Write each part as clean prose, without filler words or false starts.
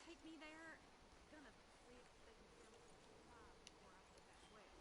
take me there? Gonna see if they can scare me some supplies before I head back west.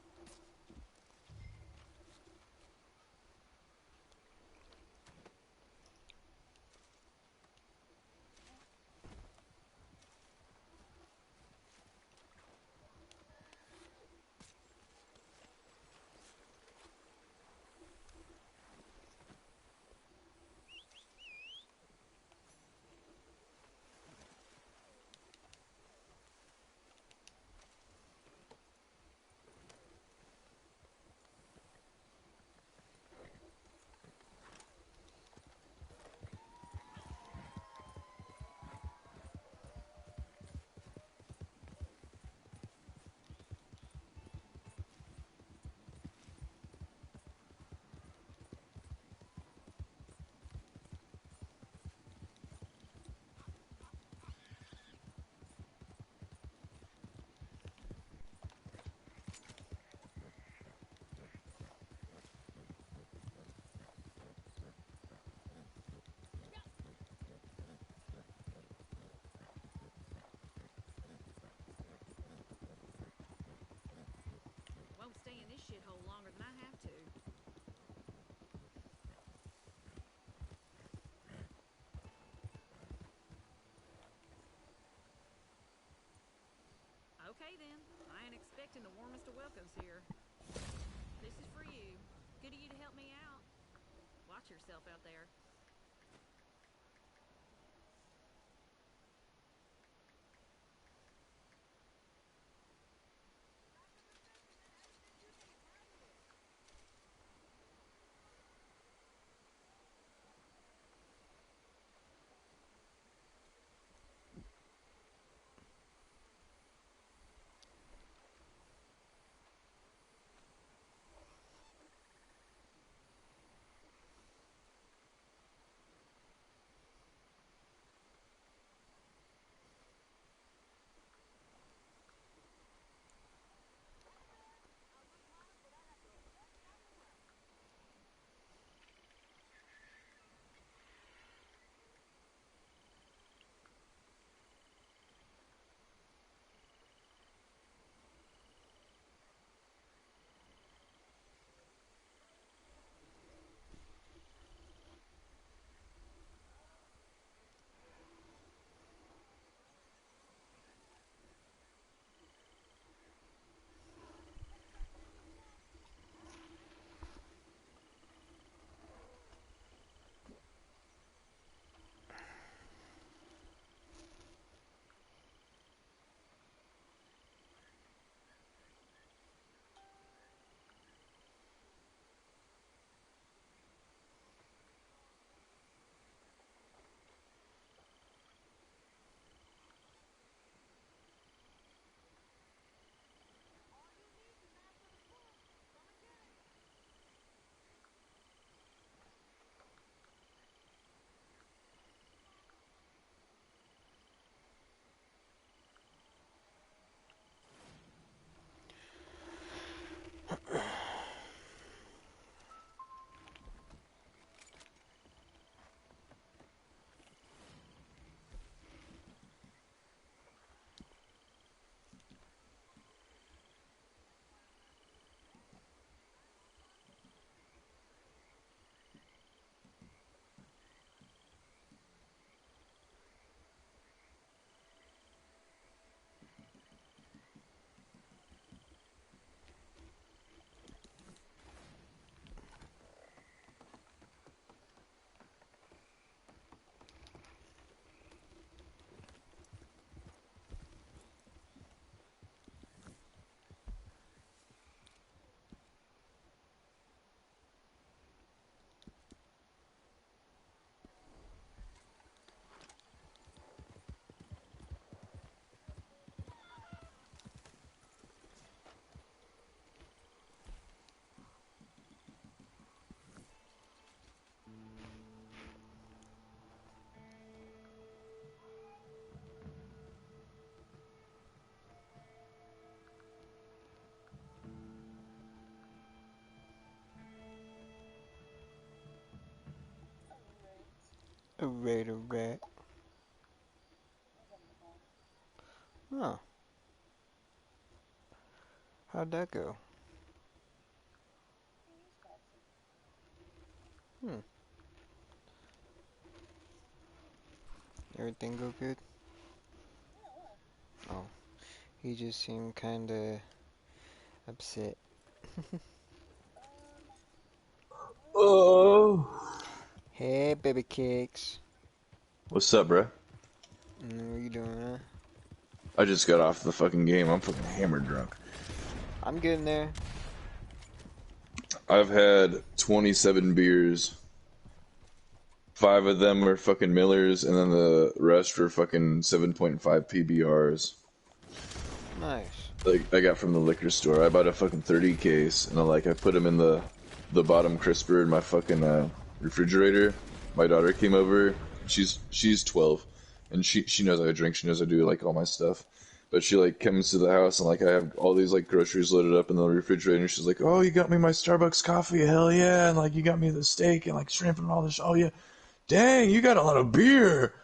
Won't stay in this shithole longer than I have to. Okay then, I ain't expecting the warmest of welcomes here. This is for you. Good of you to help me out. Watch yourself out there. Alright, alright. How'd that go? Hmm. Everything go good? Oh, he just seemed kinda upset. Oh. Hey, baby cakes. What's up, bro? What you doing, huh? I just got off the fucking game. I'm fucking hammered drunk. I'm getting there. I've had 27 beers. 5 of them were fucking Millers, and then the rest were fucking 7.5 PBRs. Nice. Like I got from the liquor store. I bought a fucking 30 case, and I put them in the bottom crisper in my fucking refrigerator. My daughter came over. She's 12, and she knows I drink. She knows I do like all my stuff. But she like comes to the house and like I have all these like groceries loaded up in the refrigerator. And she's like, "Oh, you got me my Starbucks coffee, hell yeah!" And like you got me the steak and like shrimp and all this. Oh yeah, dang, you got a lot of beer.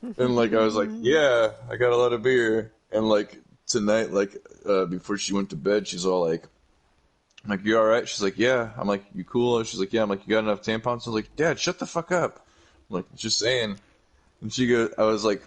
And like I was like, "Yeah, I got a lot of beer." And like tonight, like before she went to bed, she's all like, "I'm like, you all right?" She's like, "Yeah." I'm like, "You cool?" She's like, "Yeah." I'm like, "You got enough tampons?" I was like, "Dad, shut the fuck up." I'm like, "Just saying." And she goes, I was like,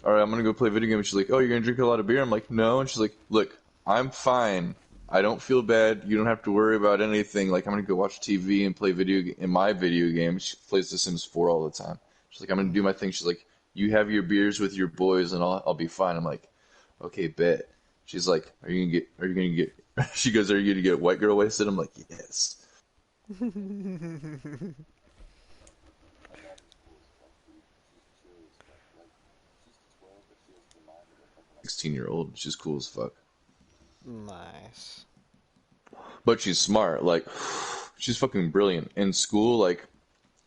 "All right, I'm gonna go play video game." And she's like, "Oh, you're gonna drink a lot of beer?" I'm like, "No." And she's like, "Look, I'm fine. I don't feel bad. You don't have to worry about anything. Like, I'm gonna go watch TV and play in my video game." She plays The Sims 4 all the time. She's like, "I'm gonna do my thing." She's like, "You have your beers with your boys, and I'll be fine." I'm like, "Okay, bet." She's like, Are you gonna get?" She goes, "Are you gonna get white girl wasted?" I'm like, "Yes." 16-year-old. She's cool as fuck. Nice. But she's smart. Like, she's fucking brilliant. In school, like,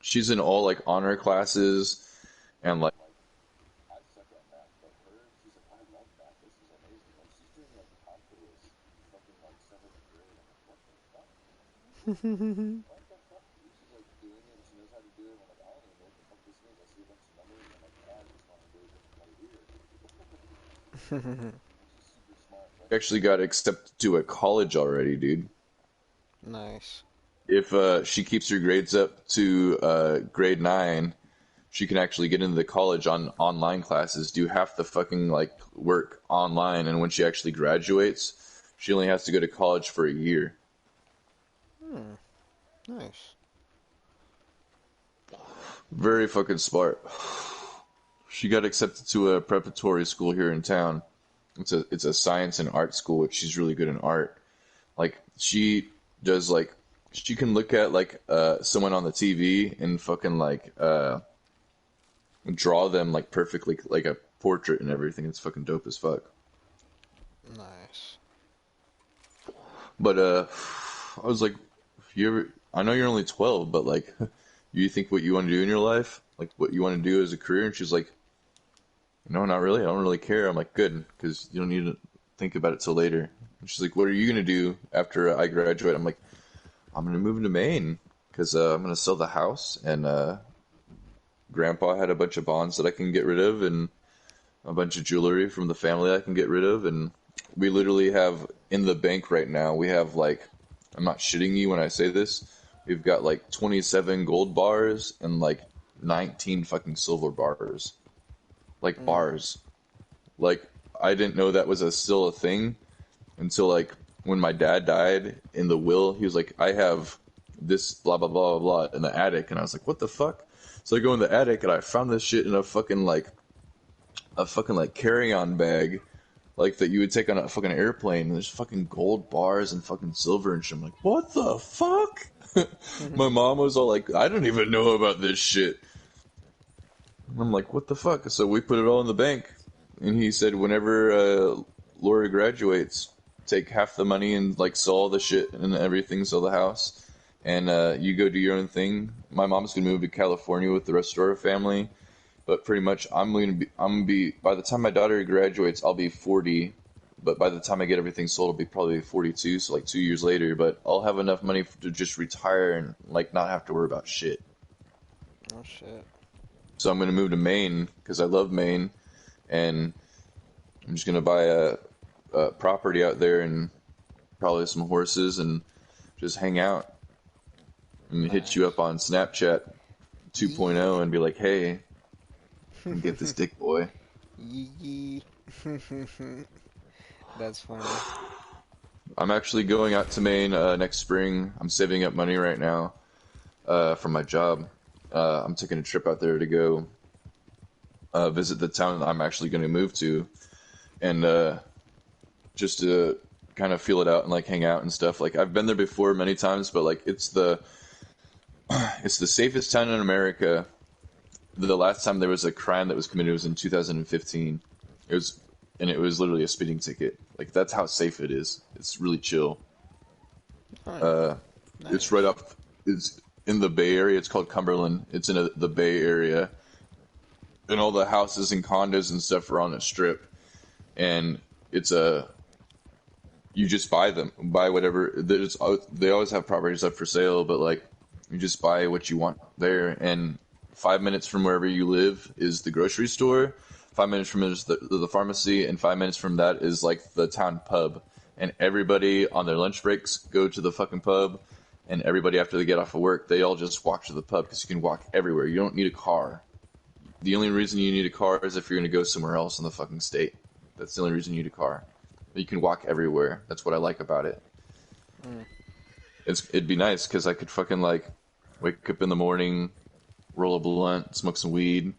she's in all, like, honor classes. And, like, I suck at math, but her, she's like, "I love math. This is amazing." Like, she's doing, like, calculus in fucking, like, 7th grade. I'm like, what the fuck? What the fuck? She's, like, doing it, and she knows how to do it. I'm like, I don't even know what the fuck this means. I see a bunch of numbers, and I'm like, I just want to go drink another beer. She's super smart. She actually got accepted to a college already, dude. Nice. If she keeps her grades up to grade 9, she can actually get into the college on online classes, do half the fucking like work online, and when she actually graduates, she only has to go to college for a year. Hmm. Nice. Very fucking smart. She got accepted to a preparatory school here in town. It's a science and art school, which she's really good in art. Like she does like she can look at like someone on the TV and fucking like draw them like perfectly like a portrait and everything. It's fucking dope as fuck. Nice. But I was like, you ever? I know you're only 12, but like, you think what you want to do in your life, like what you want to do as a career? And she's like, no, not really. I don't really care. I'm like, good, because you don't need to think about it till later. And she's like, what are you gonna do after I graduate? I'm like, I'm gonna move into Maine because I'm gonna sell the house, and Grandpa had a bunch of bonds that I can get rid of, and a bunch of jewelry from the family I can get rid of, and we literally have in the bank right now. We have like, I'm not shitting you when I say this. We've got like 27 gold bars and like 19 fucking silver bars, like Mm. bars. Like I didn't know that was still a thing until like when my dad died in the will. He was like, I have this blah blah blah blah blah in the attic, and I was like, what the fuck? So I go in the attic and I found this shit in a fucking like carry-on bag, like that you would take on a fucking airplane. And there's fucking gold bars and fucking silver and shit. I'm like, what the fuck? My mom was all like, I don't even know about this shit. And I'm like, what the fuck? So we put it all in the bank, and he said, whenever Laura graduates, take half the money and like sell all the shit and everything, sell the house, and you go do your own thing. My mom's gonna move to California with the rest of our family. But pretty much, I'm gonna be. By the time my daughter graduates, I'll be 40. But by the time I get everything sold, I'll be probably 42. So like 2 years later. But I'll have enough money to just retire and like not have to worry about shit. Oh shit. So I'm gonna move to Maine because I love Maine, and I'm just gonna buy a property out there and probably some horses, and just hang out and hit you Nice. up on Snapchat 2.0 and be like, hey, come get this dick, boy. Yee. That's funny. I'm actually going out to Maine next spring. I'm saving up money right now from my job. I'm taking a trip out there to go visit the town that I'm actually going to move to, and just to kind of feel it out and like hang out and stuff. Like I've been there before many times, but like it's the safest town in America. The last time there was a crime that was committed was in 2015. It was literally a speeding ticket. Like that's how safe it is. It's really chill. Oh, nice. It's right up. It's in the Bay Area. It's called Cumberland. It's in the Bay Area, and all the houses and condos and stuff are on a strip. And you just buy whatever. They always have properties up for sale, but like you just buy what you want there. And 5 minutes from wherever you live is the grocery store. 5 minutes from it is the pharmacy, and 5 minutes from that is like the town pub. And everybody on their lunch breaks go to the fucking pub, and everybody after they get off of work, they all just walk to the pub because you can walk everywhere. You don't need a car. The only reason you need a car is if you're going to go somewhere else in the fucking state. That's the only reason you need a car. You can walk everywhere. That's what I like about it. It'd be nice because I could fucking like wake up in the morning, roll a blunt, smoke some weed,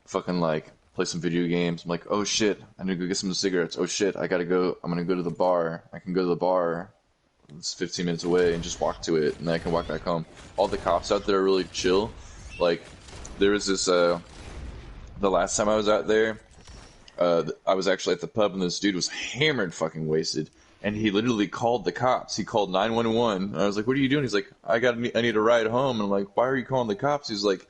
fucking like play some video games. I'm like, oh shit, I need to go get some cigarettes. Oh shit, I'm gonna go to the bar. I can go to the bar. It's 15 minutes away and just walk to it, and then I can walk back home. All the cops out there are really chill. Like, there was this, the last time I was out there, I was actually at the pub, and this dude was hammered fucking wasted. And he literally called the cops. He called 911. And I was like, what are you doing? He's like, I need a ride home. And I'm like, why are you calling the cops? He's like,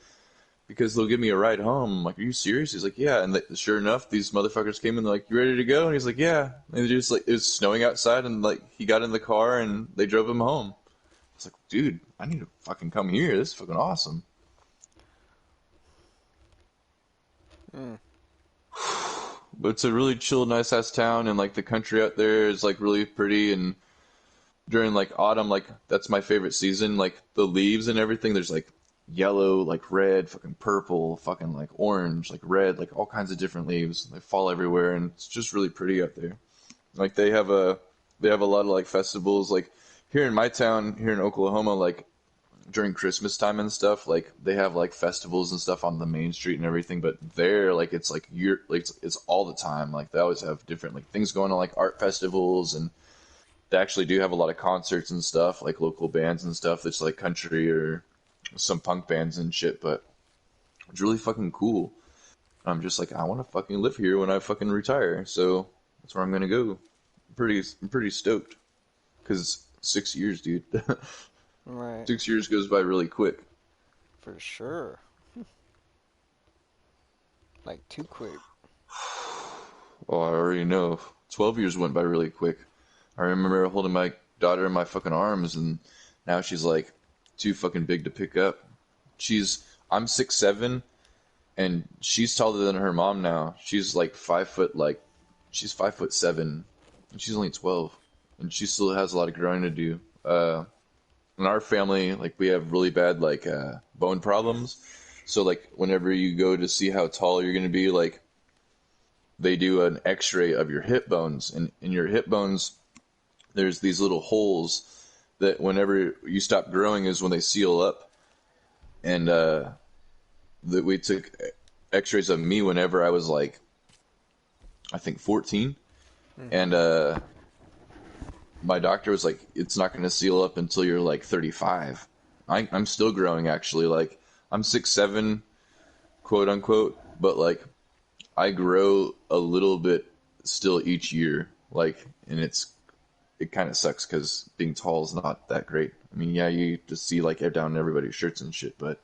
because they'll give me a ride home. I'm like, are you serious? He's like, yeah. And sure enough, these motherfuckers came in. They're like, you ready to go? And he's like, yeah. And just like, it was snowing outside, and like he got in the car and they drove him home. I was like, dude, I need to fucking come here. This is fucking awesome. But it's a really chill, nice ass town, and like the country out there is like really pretty. And during like autumn, like that's my favorite season. Like the leaves and everything, there's like yellow, like red, fucking purple, fucking like orange, like red, like all kinds of different leaves. They fall everywhere, and it's just really pretty out there. Like they have a lot of like festivals. Like here in my town, here in Oklahoma, like during Christmas time and stuff, like they have like festivals and stuff on the main street and everything. But there, like it's like it's all the time. Like they always have different like things going on, like art festivals, and they actually do have a lot of concerts and stuff, like local bands and stuff that's like country or some punk bands and shit. But it's really fucking cool. I'm just like, I want to fucking live here when I fucking retire, so that's where I'm gonna go. I'm pretty stoked because 6 years, dude. Right. 6 years goes by really quick. For sure. Like too quick. Oh, I already know. 12 years went by really quick. I remember holding my daughter in my fucking arms, and now she's like too fucking big to pick up. I'm 6'7", and she's taller than her mom now. She's like 5 foot, she's 5'7", and she's only 12, and she still has a lot of growing to do. In our family, like we have really bad like bone problems. So like whenever you go to see how tall you're gonna be, like they do an X-ray of your hip bones, and in your hip bones, there's these little holes that whenever you stop growing is when they seal up. And that we took X-rays of me whenever I was like, I think 14, and my doctor was like, it's not going to seal up until you're like 35. I'm still growing, actually. Like, I'm 6'7", quote unquote, but like, I grow a little bit still each year. Like, and it kind of sucks because being tall is not that great. I mean, yeah, you just see like down everybody's shirts and shit, but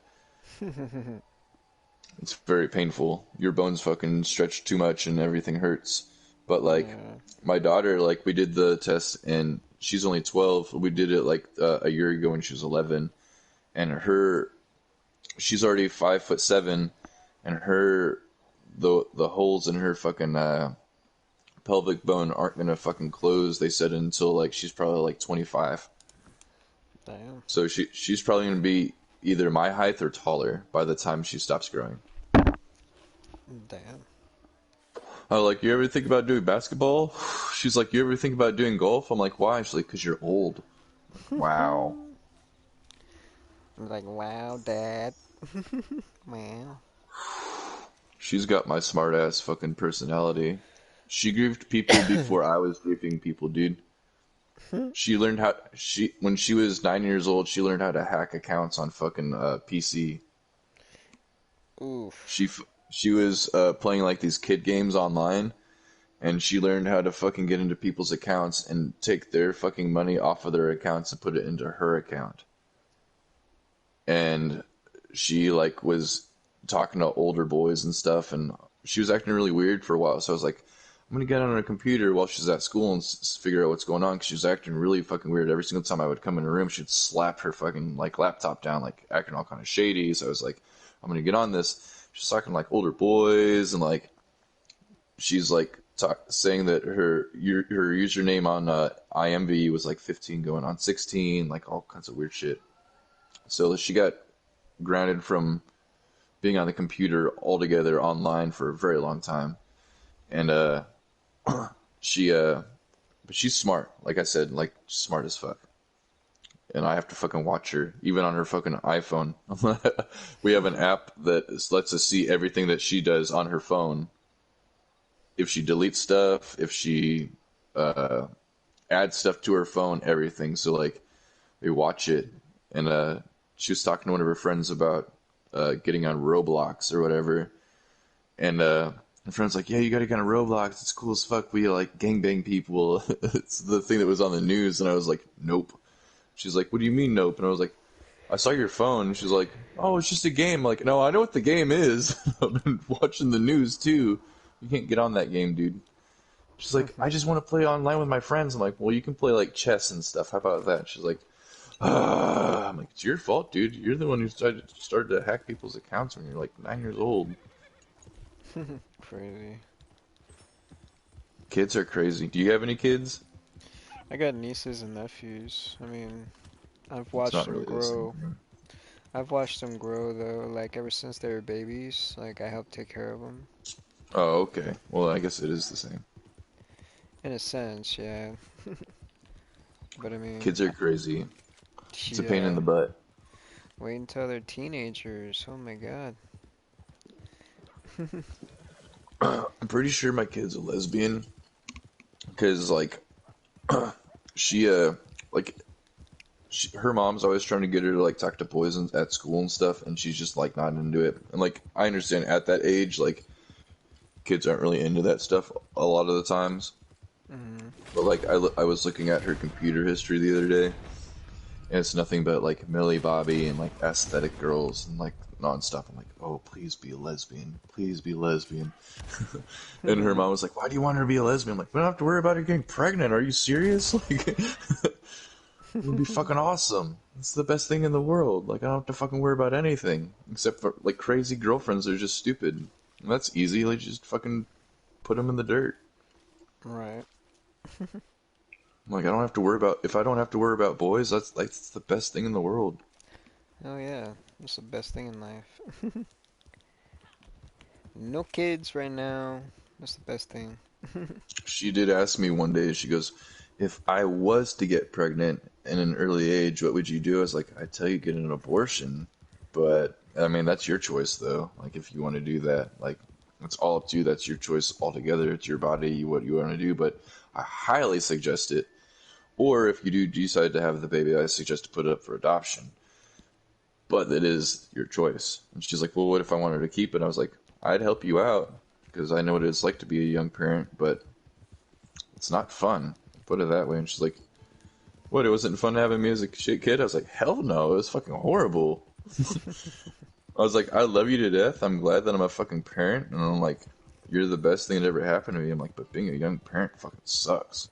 it's very painful. Your bones fucking stretch too much and everything hurts. But like my daughter, like we did the test and she's only 12. We did it like a year ago when she was 11, and she's already 5'7", and the holes in her fucking pelvic bone aren't gonna fucking close. They said until like she's probably like 25. Damn. So she's probably gonna be either my height or taller by the time she stops growing. Damn. I was like, you ever think about doing basketball? She's like, you ever think about doing golf? I'm like, why? She's like, because you're old. Wow. I'm like, wow, Dad. Wow. She's got my smart ass fucking personality. She griefed people before I was griefing people, dude. She learned how when she was 9 years old, she learned how to hack accounts on fucking PC. Oof. She was playing like these kid games online, and she learned how to fucking get into people's accounts and take their fucking money off of their accounts and put it into her account. And she like was talking to older boys and stuff, and she was acting really weird for a while. So I was like, I'm gonna get on her computer while she's at school and figure out what's going on, because she was acting really fucking weird. Every single time I would come in her room, she'd slap her fucking like laptop down, like acting all kind of shady. So I was like, I'm gonna get on this. She's talking to like older boys, and like she's like saying that her username on IMV was like 15 going on 16, like all kinds of weird shit. So she got grounded from being on the computer altogether online for a very long time. And but she's smart, like I said, like smart as fuck. And I have to fucking watch her, even on her fucking iPhone. We have an app that lets us see everything that she does on her phone. If she deletes stuff, if she adds stuff to her phone, everything. So like, we watch it. And she was talking to one of her friends about getting on Roblox or whatever. And her friend's like, yeah, you gotta get on Roblox. It's cool as fuck. We like gangbang people. It's the thing that was on the news. And I was like, nope. She's like, what do you mean nope? And I was like, I saw your phone. She's like, oh, it's just a game. I'm like, no, I know what the game is. I've been watching the news too. You can't get on that game, dude. She's like, I just want to play online with my friends. I'm like, well, you can play like chess and stuff. How about that? She's like, I'm like, it's your fault, dude. You're the one who started to hack people's accounts when you're like 9 years old. Crazy. Kids are crazy. Do you have any kids? I got nieces and nephews. I mean, I've It's watched not them really the grow. same. I've watched them grow though, like ever since they were babies. Like I helped take care of them. Oh, okay. Well, I guess it is the same. In a sense, yeah. But I mean, Kids are crazy. It's a pain in yeah. the butt. Wait until they're teenagers. Oh my god. I'm pretty sure my kid's a lesbian. Because, like, her mom's always trying to get her to, like, talk to boys at school and stuff, and she's just, like, not into it. And, like, I understand at that age, like, kids aren't really into that stuff a lot of the times. Mm-hmm. But, like, I was looking at her computer history the other day, and it's nothing but, like, Millie Bobby and, like, aesthetic girls and, like, nonstop. I'm like, oh, please be a lesbian. Please be lesbian. And her mom was like, why do you want her to be a lesbian? I'm like, we don't have to worry about her getting pregnant. Are you serious? Like, it would be fucking awesome. It's the best thing in the world. Like, I don't have to fucking worry about anything. Except for, like, crazy girlfriends that are just stupid. And that's easy. Like, just fucking put them in the dirt. Right. Like, I don't have to worry about, if I don't have to worry about boys, that's the best thing in the world. Oh yeah, that's the best thing in life. No kids right now. That's the best thing. She did ask me one day, she goes, if I was to get pregnant in an early age, what would you do? I was like, I'd tell you get an abortion. But, I mean, that's your choice, though. Like, if you want to do that, like, it's all up to you. That's your choice altogether. It's your body, what you want to do. But I highly suggest it. Or if you do decide to have the baby, I suggest to put it up for adoption. But it is your choice. And she's like, well, what if I wanted to keep it? I was like, I'd help you out because I know what it's like to be a young parent, but it's not fun. Put it that way. And she's like, what, it wasn't fun having me as a shit kid? I was like, hell no, it was fucking horrible. I was like, I love you to death. I'm glad that I'm a fucking parent. And I'm like, you're the best thing that ever happened to me. I'm like, but being a young parent fucking sucks.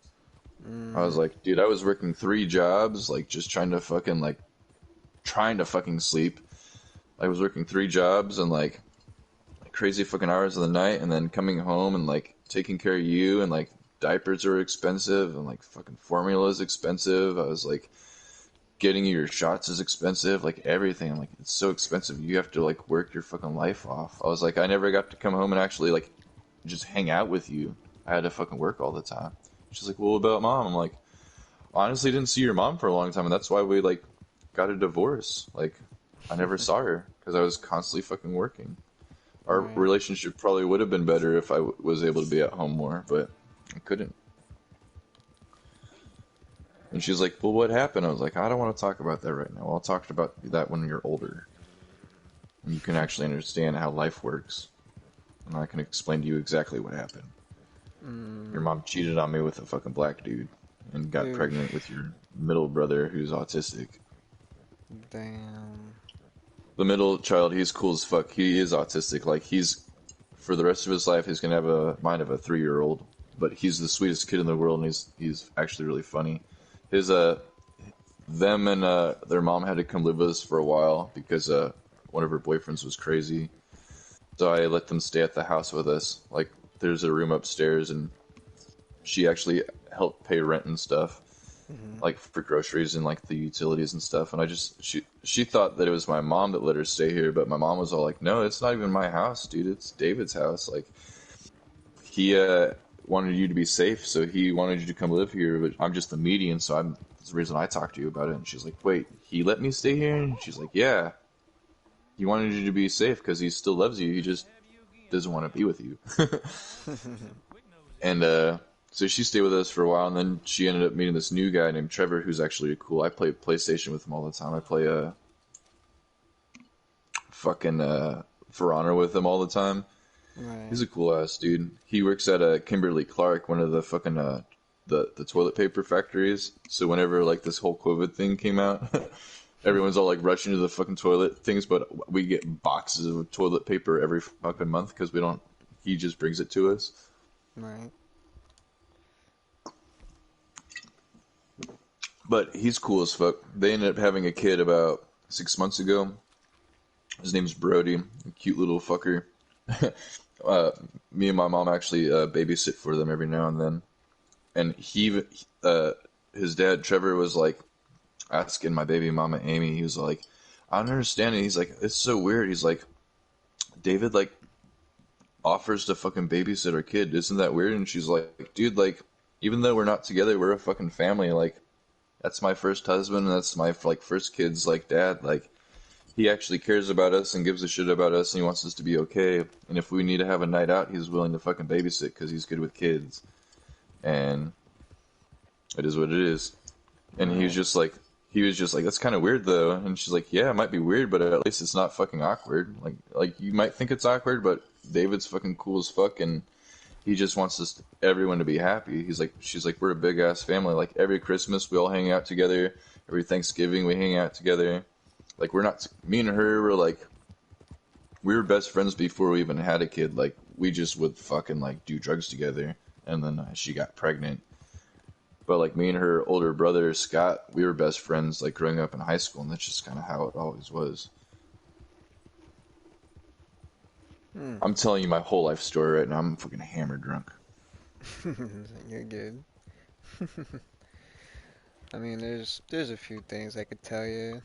I was like, dude, I was working 3 jobs, like just trying to fucking sleep. I was working 3 jobs and like crazy fucking hours of the night, and then coming home and like taking care of you and like diapers are expensive and like fucking formula is expensive. I was like, getting your shots is expensive, like everything. I'm like, it's so expensive. You have to like work your fucking life off. I was like, I never got to come home and actually like just hang out with you. I had to fucking work all the time. She's like, well, what about mom? I'm like, honestly, didn't see your mom for a long time, and that's why we like got a divorce. Like, I never saw her because I was constantly fucking working. Our Right. relationship probably would have been better if I was able to be at home more, but I couldn't. And she's like, well, what happened? I was like, I don't want to talk about that right now. I'll talk about that when you're older. And you can actually understand how life works. And I can explain to you exactly what happened. Your Mm. mom cheated on me with a fucking black dude and got pregnant Oof. with your middle brother who's autistic. Damn. The middle child, he's cool as fuck. He is autistic. Like, for the rest of his life, he's gonna have a mind of a 3-year-old. But he's the sweetest kid in the world, and he's actually really funny. His them and their mom had to come live with us for a while because one of her boyfriends was crazy. So I let them stay at the house with us. Like, there's a room upstairs, and she actually helped pay rent and stuff, Hmm. like for groceries and like the utilities and stuff. And she thought that it was my mom that let her stay here, but my mom was all like, "No, it's not even my house, dude. It's David's house. Like, he wanted you to be safe, so he wanted you to come live here. But I'm just the median, so that's the reason I talked to you about it." And she's like, "Wait, he let me stay here?" And she's like, "Yeah, he wanted you to be safe because he still loves you. He just doesn't want to be with you." And so she stayed with us for a while, and then she ended up meeting this new guy named Trevor, who's actually cool. I play PlayStation with him all the time. I play fucking For Honor with him all the time. Right. He's a cool ass dude. He works at Kimberly Clark, one of the fucking the toilet paper factories. So whenever like this whole COVID thing came out, everyone's all like rushing to the fucking toilet things, but we get boxes of toilet paper every fucking month because we don't. He just brings it to us. Right. But he's cool as fuck. They ended up having a kid about 6 months ago. His name's Brody, a cute little fucker. Me and my mom actually babysit for them every now and then. And his dad Trevor was like asking my baby mama Amy. He was like, "I don't understand it." He's like, "It's so weird." He's like, "David like offers to fucking babysit our kid. Isn't that weird?" And she's like, "Dude, like, even though we're not together, we're a fucking family. Like, that's my first husband, and that's my like first kid's like dad. Like, he actually cares about us and gives a shit about us, and he wants us to be okay. And if we need to have a night out, he's willing to fucking babysit because he's good with kids. And it is what it is." And Right. he was just like, "That's kind of weird though." And she's like, "Yeah, it might be weird, but at least it's not fucking awkward. Like you might think it's awkward, but David's fucking cool as fuck, and he just wants everyone to be happy." She's like, "We're a big ass family. Like every Christmas we all hang out together. Every Thanksgiving we hang out together. Like we're not me and her were like we were best friends before we even had a kid. Like we just would fucking like do drugs together." And then she got pregnant. But like me and her older brother Scott, we were best friends like growing up in high school, and that's just kind of how it always was. Hmm. I'm telling you my whole life story right now. I'm fucking hammered drunk. You're good. I mean, there's a few things I could tell you.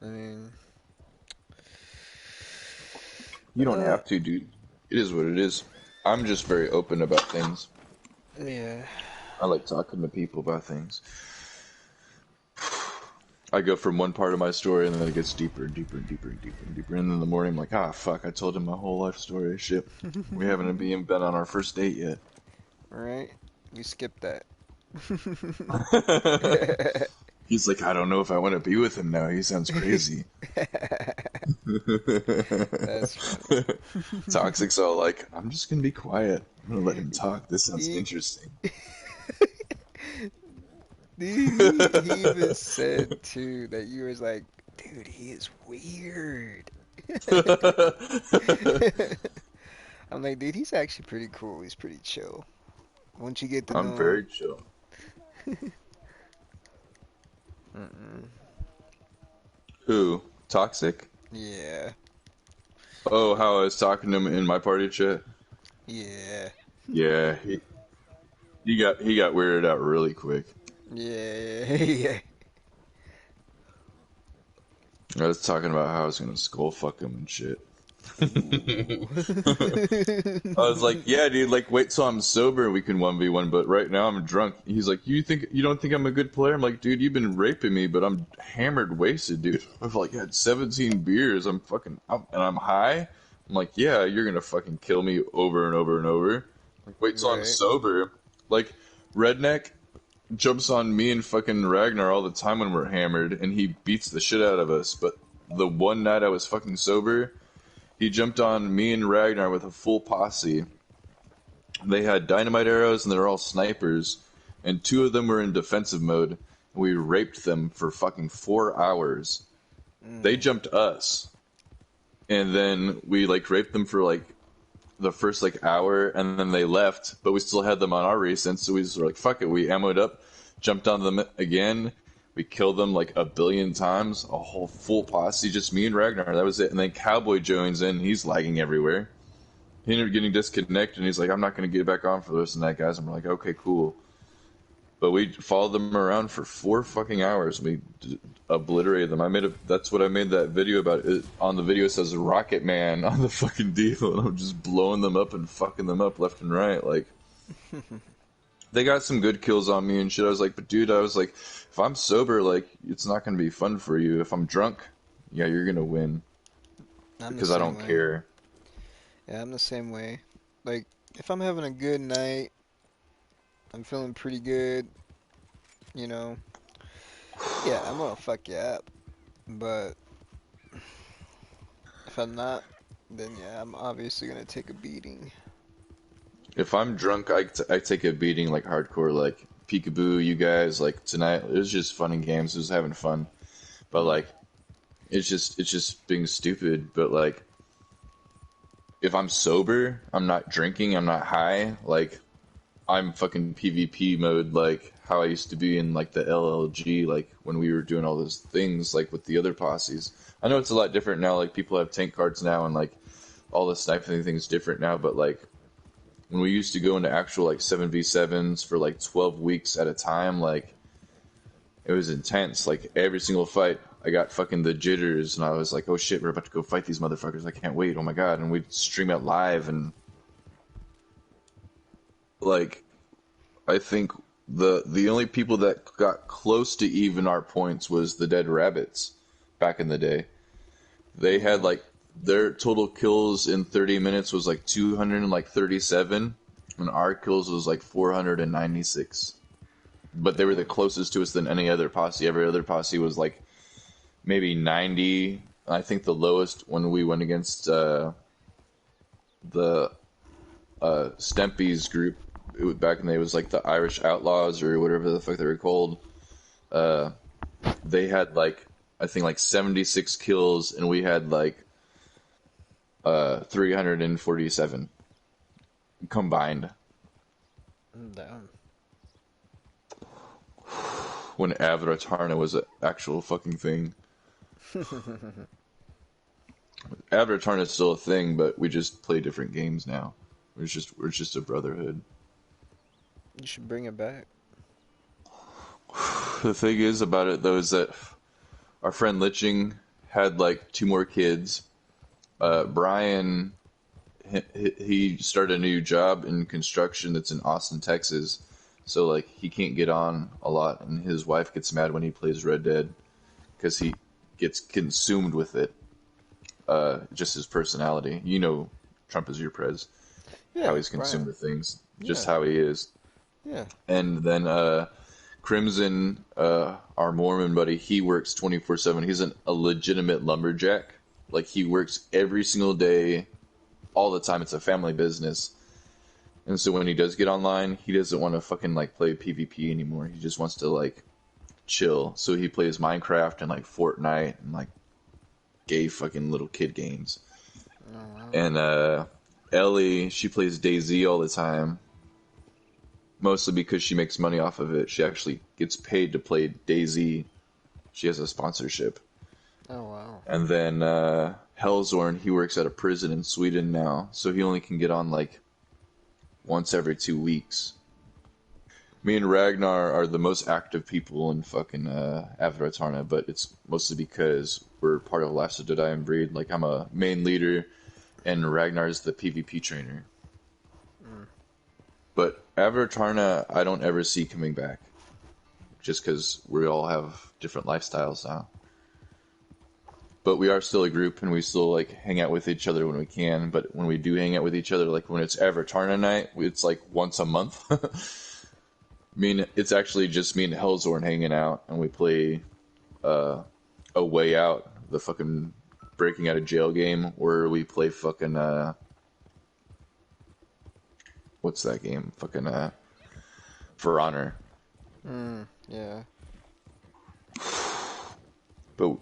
I mean, You don't uh, have to, dude. It is what it is. I'm just very open about things. yeah. I like talking to people about things. I go from one part of my story and then it gets deeper and deeper and deeper and deeper and deeper. And in the morning, I'm like, ah, fuck, I told him my whole life story. Shit. We haven't even been on our first date yet. Right? We skipped that. He's like, I don't know if I want to be with him now. He sounds crazy. That's funny. Toxic's all like, I'm just going to be quiet. I'm going to let him talk. This sounds He, interesting. he even said too that you was like, dude, he is weird. I'm like, dude, he's actually pretty cool. He's pretty chill. Once you get to I'm know very chill. him. Mm-mm. Who? Toxic? Yeah. Oh, how I was talking to him in my party chat? Yeah. Yeah, He got weirded out really quick. Yeah, yeah. I was talking about how I was gonna skull fuck him and shit. Ooh. I was like, yeah, dude, like wait till I'm sober and we can 1v1, but right now I'm drunk. He's like, you don't think I'm a good player? I'm like, dude, you've been raping me, but I'm hammered wasted, dude. I've like had 17 beers, I'm fucking out and I'm high. I'm like, yeah, you're gonna fucking kill me over and over and over. Like, wait till I'm Right. sober. Like, Redneck jumps on me and fucking Ragnar all the time when we're hammered, and he beats the shit out of us. But the one night I was fucking sober, he jumped on me and Ragnar with a full posse. They had dynamite arrows and they're all snipers, and two of them were in defensive mode. We raped them for fucking 4 hours. They jumped us, and then we like raped them for like the first like hour, and then they left, but we still had them on our recent, so we just were like, fuck it, we ammoed up, jumped on them again, we killed them like a billion times, a whole full posse, just me and Ragnar, that was it. And then Cowboy joins in, he's lagging everywhere. He ended up getting disconnected, and he's like, I'm not going to get back on for the rest of the night, guys. And we're like, okay, cool. But we followed them around for 4 fucking hours. We obliterated them. That's what I made that video about. On the video it says Rocket Man on the fucking deal, and I'm just blowing them up and fucking them up left and right. Like, they got some good kills on me and shit. I was like, but dude, if I'm sober, like, it's not gonna be fun for you. If I'm drunk, yeah, you're gonna win because I don't care. Yeah, I'm the same way. Like, if I'm having a good night, I'm feeling pretty good, you know. Yeah, I'm gonna fuck you up. But if I'm not, then yeah, I'm obviously gonna take a beating. If I'm drunk, I take a beating like hardcore, like peekaboo. You guys, like tonight, it was just fun and games. It was having fun, but like, it's just being stupid. But like, if I'm sober, I'm not drinking, I'm not high, like, I'm fucking PvP mode, like how I used to be in like the LLG, like when we were doing all those things, like with the other posses. I know it's a lot different now. Like people have tank cards now, and like all the sniping thing's different now. But like when we used to go into actual like 7v7s for like 12 weeks at a time, like it was intense. Like every single fight, I got fucking the jitters, and I was like, oh shit, we're about to go fight these motherfuckers. I can't wait. Oh my god. And we'd stream it live, and like, I think the only people that got close to even our points was the Dead Rabbits back in the day. They had like their total kills in 30 minutes was like 237, and our kills was like 496. But they were the closest to us than any other posse. Every other posse was like maybe 90. I think the lowest when we went against the Stempy's group back in the day was like the Irish Outlaws or whatever the fuck they were called. They had like, I think like 76 kills, and we had like 347 combined. Damn. When Avratarna was an actual fucking thing. Avratarna is still a thing, but we just play different games now. We're just a brotherhood. You should bring it back. The thing is about it though is that our friend Litching had like 2 more kids. Brian, he started a new job in construction that's in Austin, Texas. So like he can't get on a lot, and his wife gets mad when he plays Red Dead because he gets consumed with it. Just his personality. You know, Trump is your prez. Yeah, How he's consumed Brian. with things. Just Yeah. how he is. Yeah. And then Crimson, our Mormon buddy, he works 24/7. He's a legitimate lumberjack. Like he works every single day, all the time. It's a family business. And so when he does get online, he doesn't want to fucking like play PvP anymore. He just wants to like chill. So he plays Minecraft and like Fortnite and like gay fucking little kid games. Oh, wow. And Ellie, she plays DayZ all the time. Mostly because she makes money off of it. She actually gets paid to play DayZ. She has a sponsorship. Oh, wow. And then Hellzorn, he works at a prison in Sweden now, so he only can get on like once every 2 weeks. Me and Ragnar are the most active people in fucking Avatar, but it's mostly because we're part of Last of the Dying Breed. Like, I'm a main leader, and Ragnar's the PvP trainer. But Avatar, I don't ever see coming back. Just because we all have different lifestyles now. But we are still a group, and we still, like, hang out with each other when we can. But when we do hang out with each other, like, when it's Avatar night, it's, like, once a month. I mean, it's actually just me and Hellzorn hanging out, and we play A Way Out, the fucking breaking out of jail game, or we play fucking, what's that game? Fucking, For Honor. Yeah. But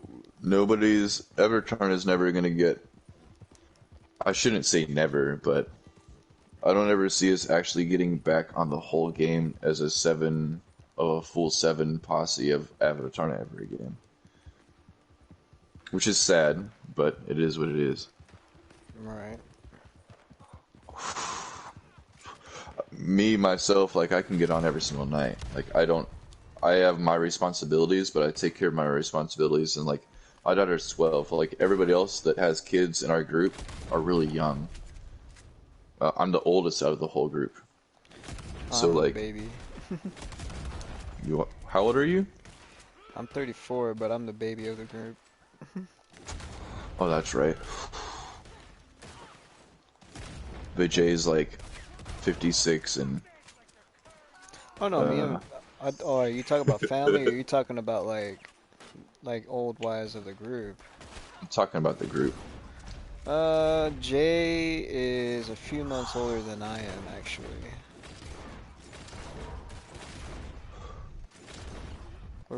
Avatar is never gonna get, I shouldn't say never, but I don't ever see us actually getting back on the whole game as a full seven posse of Avatar ever again. Which is sad, but it is what it is. Right. Me, myself, like, I can get on every single night. Like, I have my responsibilities, but I take care of my responsibilities, and, like, my daughter's 12. Like, everybody else that has kids in our group are really young. I'm the oldest out of the whole group. So, I'm like, the baby. How old are you? I'm 34, but I'm the baby of the group. Oh, that's right. Vijay's like 56 and... Oh no, are you talking about family, or are you talking about like old wives of the group? I'm talking about the group. Jay is a few months older than I am, actually.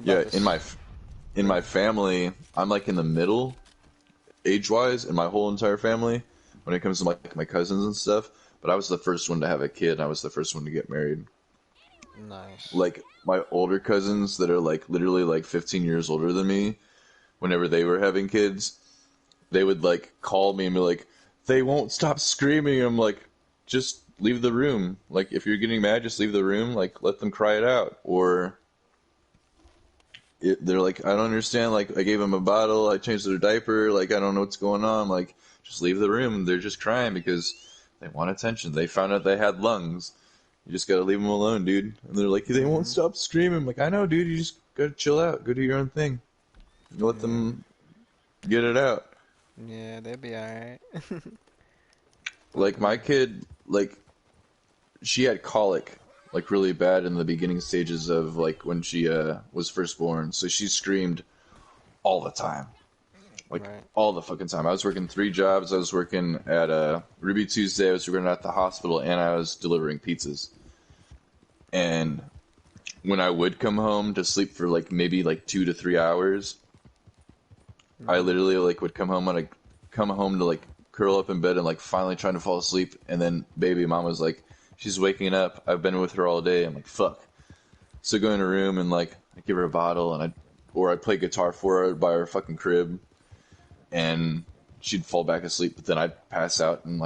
Yeah, in my family, I'm like in the middle, age-wise, in my whole entire family, when it comes to like my cousins and stuff. But I was the first one to have a kid, and I was the first one to get married. Nice. Like, my older cousins that are like literally like 15 years older than me, whenever they were having kids, they would like call me and be like, they won't stop screaming. I'm like, just leave the room. Like, if you're getting mad, just leave the room. Like, let them cry it out. Or they're like, I don't understand. Like, I gave them a bottle, I changed their diaper. Like, I don't know what's going on. Like, just leave the room. They're just crying because they want attention. They found out they had lungs. You just gotta leave them alone, dude. And they're like, they won't stop screaming. I'm like, I know, dude. You just gotta chill out. Go do your own thing. Let them get it out. Yeah, they'll be alright. Like, my kid, like, she had colic, like, really bad in the beginning stages of, like, when she was first born. So she screamed all the time. Like, all the fucking time. I was working 3 jobs. I was working at Ruby Tuesday. I was working at the hospital, and I was delivering pizzas. And when I would come home to sleep for, like, maybe, like, 2 to 3 hours, I literally, like, would come home to, like, curl up in bed and, like, finally trying to fall asleep. And then baby mom was like, she's waking up. I've been with her all day. I'm like, fuck. So go in her room and, like, I give her a bottle, and I'd play guitar for her by her fucking crib. And she'd fall back asleep, but then I'd pass out and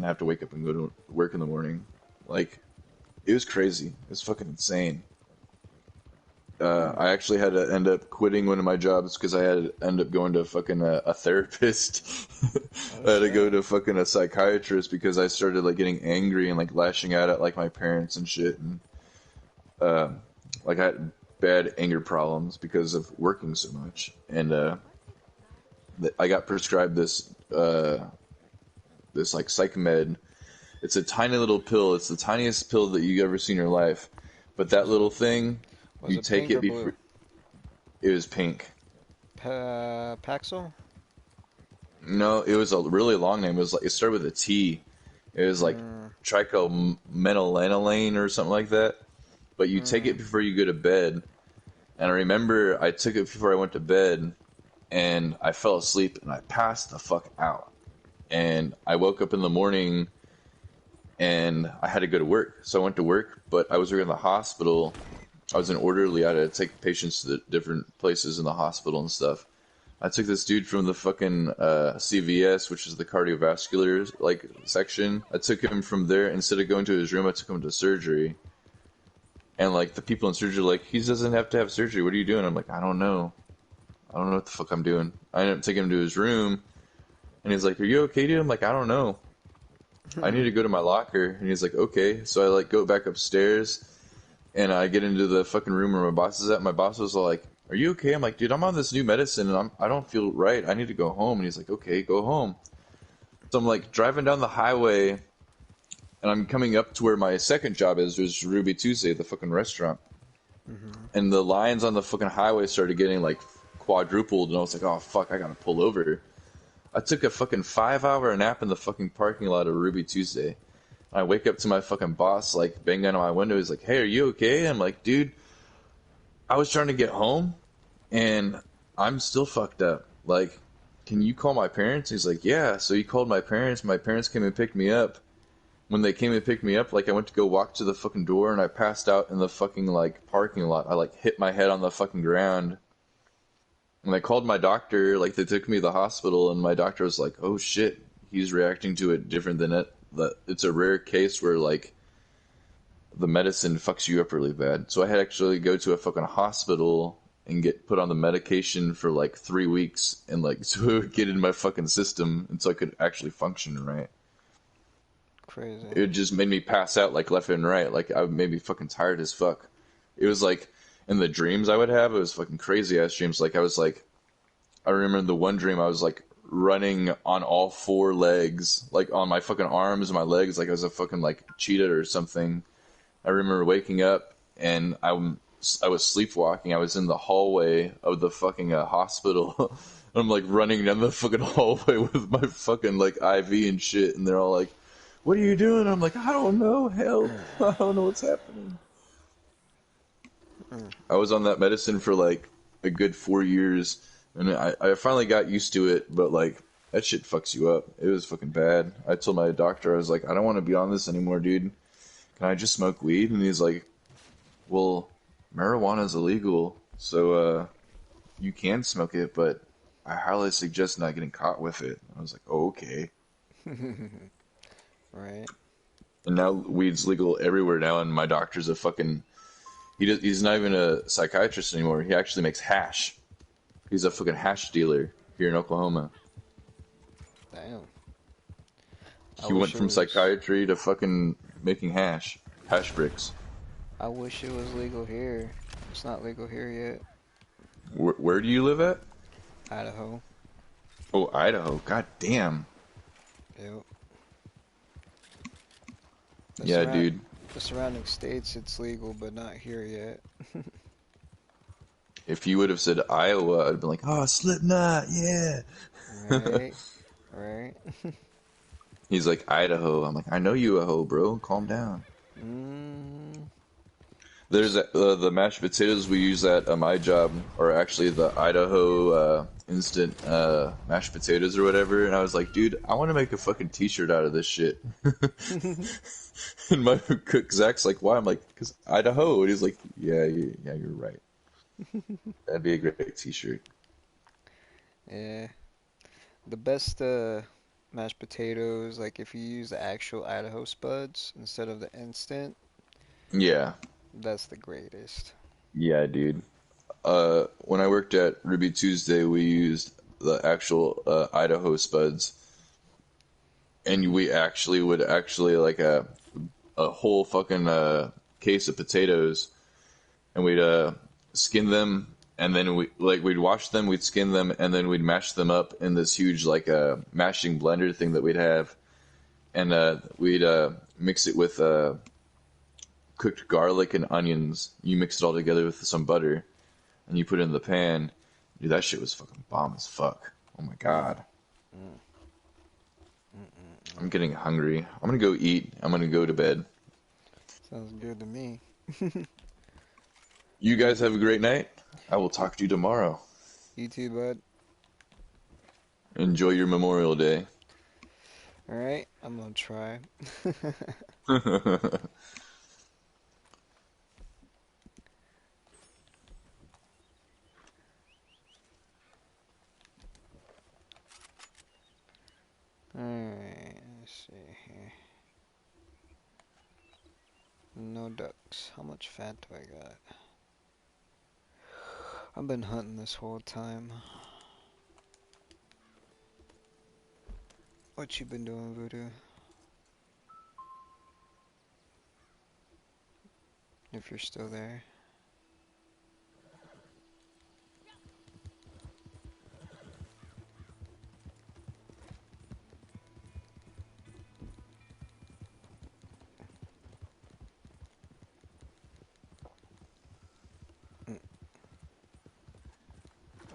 have to wake up and go to work in the morning. Like, it was crazy. It was fucking insane. I actually had to end up quitting one of my jobs because I had to end up going to fucking a therapist. I had to go to fucking a psychiatrist because I started like getting angry and like lashing out at like my parents and shit. And like I had bad anger problems because of working so much. And I got prescribed this like psych med. It's a tiny little pill. It's the tiniest pill that you've ever seen in your life. But that little thing, you take it before. It was pink. Paxil? No, it was a really long name. It was like, it started with a T. It was like trichomenolone or something like that. But you take it before you go to bed. And I remember I took it before I went to bed, and I fell asleep and I passed the fuck out. And I woke up in the morning and I had to go to work. So I went to work, but I was working in the hospital. I was an orderly. I had to take patients to the different places in the hospital and stuff. I took this dude from the fucking CVS, which is the cardiovascular like section. I took him from there. Instead of going to his room, I took him to surgery. And like the people in surgery are like, he doesn't have to have surgery. What are you doing? I'm like, I don't know. I don't know what the fuck I'm doing. I ended up taking him to his room, and he's like, "Are you okay, dude?" I'm like, "I don't know. I need to go to my locker." And he's like, "Okay." So I like go back upstairs, and I get into the fucking room where my boss is at. My boss was like, "Are you okay?" I'm like, "Dude, I'm on this new medicine, and I don't feel right. I need to go home." And he's like, "Okay, go home." So I'm like driving down the highway, and I'm coming up to where my second job is, which is Ruby Tuesday, the fucking restaurant. Mm-hmm. And the lines on the fucking highway started getting like quadrupled, and I was like, "Oh fuck, I gotta pull over." I took a fucking 5 hour nap in the fucking parking lot of Ruby Tuesday. I wake up to my fucking boss like banging on my window. He's like, "Hey, are you okay?" I'm like, "Dude, I was trying to get home, and I'm still fucked up. Like, can you call my parents?" He's like, "Yeah." So he called my parents. My parents came and picked me up. When they came and picked me up, like I went to go walk to the fucking door, and I passed out in the fucking like parking lot. I like hit my head on the fucking ground. And I called my doctor, like they took me to the hospital, and my doctor was like, "Oh shit, he's reacting to it different than it. That it's a rare case where like the medicine fucks you up really bad." So I had to actually go to a fucking hospital and get put on the medication for like 3 weeks, and like so it would get in my fucking system, and so I could actually function right. Crazy. It just made me pass out like left and right. Like I made me fucking tired as fuck. It was like in the dreams I would have, it was fucking crazy ass dreams. Like I was like I remember the one dream I was like running on all four legs, like on my fucking arms and my legs, like I was a fucking like cheetah or something. I remember waking up and I was sleepwalking. I was in the hallway of the fucking hospital. I'm like running down the fucking hallway with my fucking like IV and shit, and they're all like, "What are you doing?" I'm like, "I don't know. Help! I don't know what's happening." Mm. I was on that medicine for like a good 4 years, and I finally got used to it, but like that shit fucks you up. It was fucking bad. I told my doctor, I was like, "I don't want to be on this anymore, dude. Can I just smoke weed?" And he's like, "Well, marijuana is illegal, so you can smoke it, but I highly suggest not getting caught with it." I was like, "Oh, okay." Right. And now weed's legal everywhere now, and my doctor's a fucking he's not even a psychiatrist anymore. He actually makes hash. He's a fucking hash dealer here in Oklahoma. Damn. I He went wish it from was. psychiatry to fucking making hash bricks. I wish it was legal here. It's not legal here yet. Where do you live at? Idaho. Oh, Idaho. God damn. Yep. The Yeah, surround dude. the surrounding states it's legal, but not here yet. If you would have said Iowa, I'd have been like, "Oh, Slipknot, yeah." Right. Right. He's like, "Idaho." I'm like, "I know you a hoe, bro. Calm down." Mm. There's the mashed potatoes we use at my job are actually the Idaho instant mashed potatoes or whatever. And I was like, "Dude, I want to make a fucking t-shirt out of this shit." And my cook Zach's like, "Why?" I'm like, "Because Idaho." And he's like, "Yeah, yeah, you're right. That'd be a great t-shirt." Yeah. The best mashed potatoes, like if you use the actual Idaho spuds instead of the instant, Yeah, that's the greatest. yeah, dude. When I worked at Ruby Tuesday, we used the actual Idaho spuds, and we actually would actually like a whole fucking case of potatoes, and we'd skin them, and then we'd wash them, we'd skin them, and then we'd mash them up in this huge like mashing blender thing that we'd have, and we'd mix it with cooked garlic and onions. You mix it all together with some butter, and you put it in the pan. Dude, that shit was fucking bomb as fuck. Oh my Mm, god. mm, mm, mm, I'm mm. getting hungry. I'm gonna go eat. I'm gonna go to bed. Sounds good to me. You You, guys have a great night. I will talk to you tomorrow. you too, bud. Enjoy your Memorial Day. All right, I'm gonna try. All right, let's see here. No ducks. How much fat do I got? I've been hunting this whole time. What you been doing, Voodoo? If you're still there.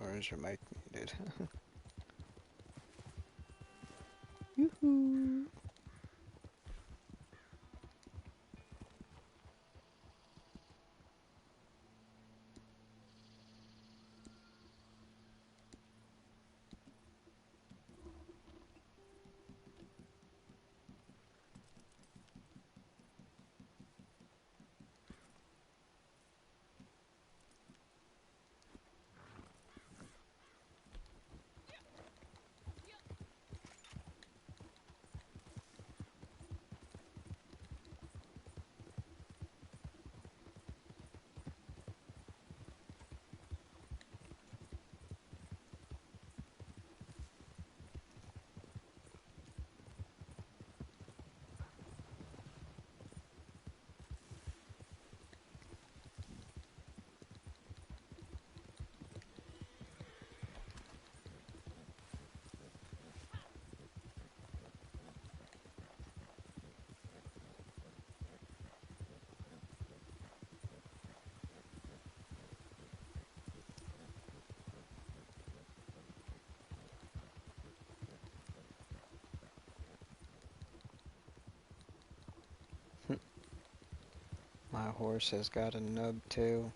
Or is your mic muted? Yoo-hoo! My horse has got a nub tail.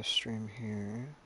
stream here.